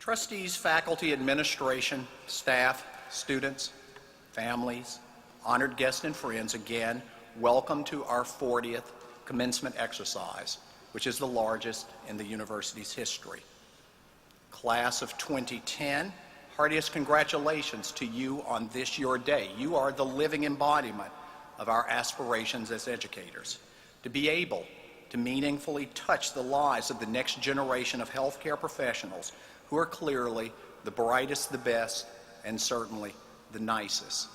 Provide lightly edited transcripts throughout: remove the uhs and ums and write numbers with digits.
Trustees, faculty, administration, staff, students, families, honored guests and friends, again, welcome to our 40th commencement exercise, which is the largest in the university's history. Class of 2010, heartiest congratulations to you on this your day. You are the living embodiment of our aspirations as educators, to be able to meaningfully touch the lives of the next generation of healthcare professionals who are clearly the brightest, the best, and certainly the nicest.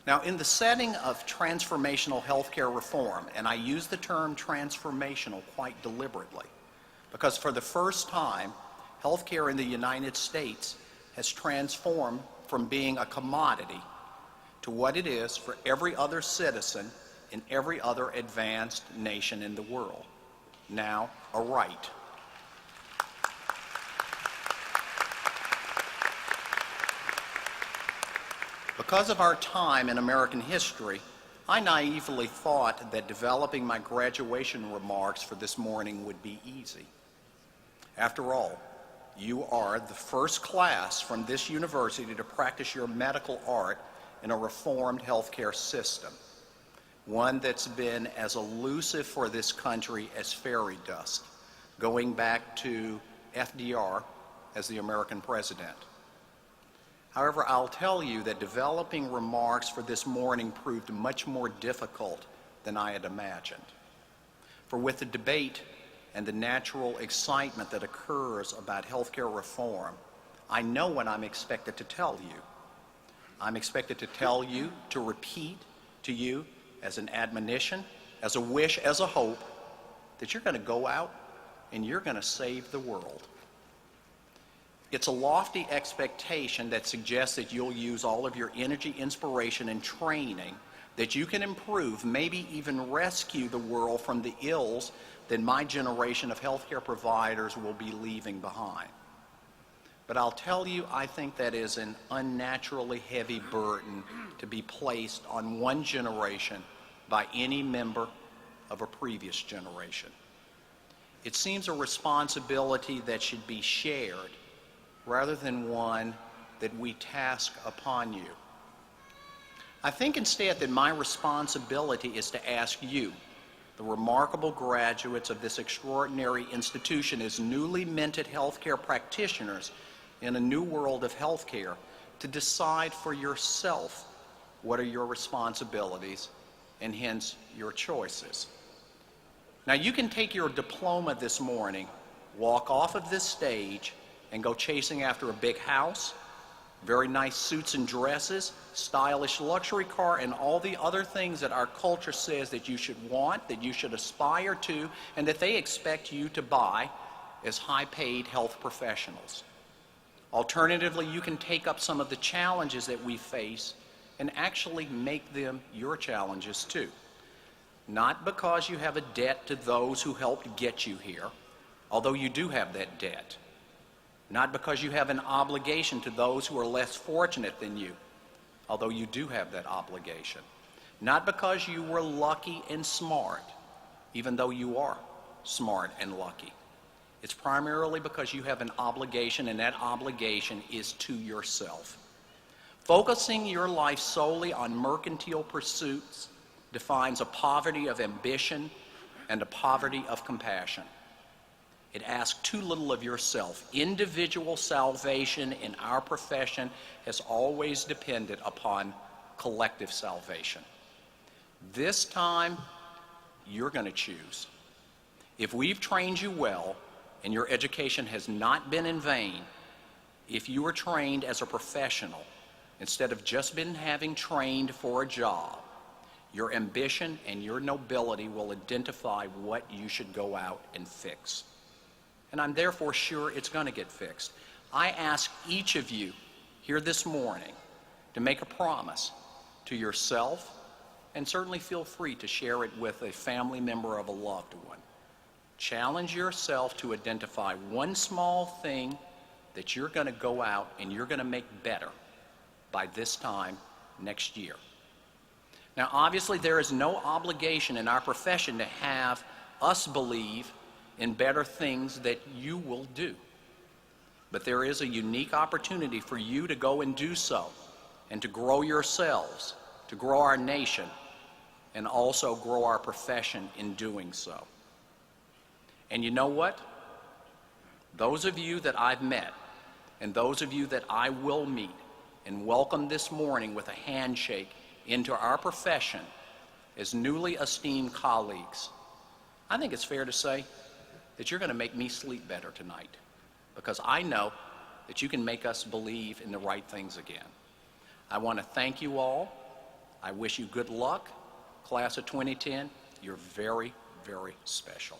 Now, in the setting of transformational healthcare reform, and I use the term transformational quite deliberately, because for the first time, healthcare in the United States has transformed from being a commodity to what it is for every other citizen in every other advanced nation in the world. Now, a right. Because of our time in American history, I naively thought that developing my graduation remarks for this morning would be easy. After all, you are the first class from this university to practice your medical art in a reformed healthcare system, one that's been as elusive for this country as fairy dust, going back to FDR as the American president. However, I'll tell you that developing remarks for this morning proved much more difficult than I had imagined. For with the debate and the natural excitement that occurs about healthcare reform, I know what I'm expected to tell you. I'm expected to tell you, to repeat to you as an admonition, as a wish, as a hope, that you're going to go out and you're going to save the world. It's a lofty expectation that suggests that you'll use all of your energy, inspiration, and training, that you can improve, maybe even rescue the world from the ills that my generation of healthcare providers will be leaving behind. But I'll tell you, I think that is an unnaturally heavy burden to be placed on one generation by any member of a previous generation. It seems a responsibility that should be shared rather than one that we task upon you. I think instead that my responsibility is to ask you, the remarkable graduates of this extraordinary institution as newly minted healthcare practitioners in a new world of healthcare, to decide for yourself what are your responsibilities and hence your choices. Now, you can take your diploma this morning, walk off of this stage, and go chasing after a big house, very nice suits and dresses, stylish luxury car, and all the other things that our culture says that you should want, that you should aspire to, and that they expect you to buy as high-paid health professionals. Alternatively, you can take up some of the challenges that we face and actually make them your challenges too. Not because you have a debt to those who helped get you here, although you do have that debt. Not because you have an obligation to those who are less fortunate than you, although you do have that obligation. Not because you were lucky and smart, even though you are smart and lucky. It's primarily because you have an obligation, and that obligation is to yourself. Focusing your life solely on mercantile pursuits defines a poverty of ambition and a poverty of compassion. It asks too little of yourself. Individual salvation in our profession has always depended upon collective salvation. This time, you're going to choose. If we've trained you well and your education has not been in vain, if you were trained as a professional instead of just been having trained for a job, your ambition and your nobility will identify what you should go out and fix. And I'm therefore sure it's going to get fixed. I ask each of you here this morning to make a promise to yourself, and certainly feel free to share it with a family member of a loved one. Challenge yourself to identify one small thing that you're going to go out and you're going to make better by this time next year. Now, obviously, there is no obligation in our profession to have us believe in better things that you will do. But there is a unique opportunity for you to go and do so, and to grow yourselves, to grow our nation, and also grow our profession in doing so. And you know what? Those of you that I've met, and those of you that I will meet and welcome this morning with a handshake into our profession as newly esteemed colleagues, I think it's fair to say that you're going to make me sleep better tonight, because I know that you can make us believe in the right things again. I want to thank you all. I wish you good luck. Class of 2010, you're very, very special.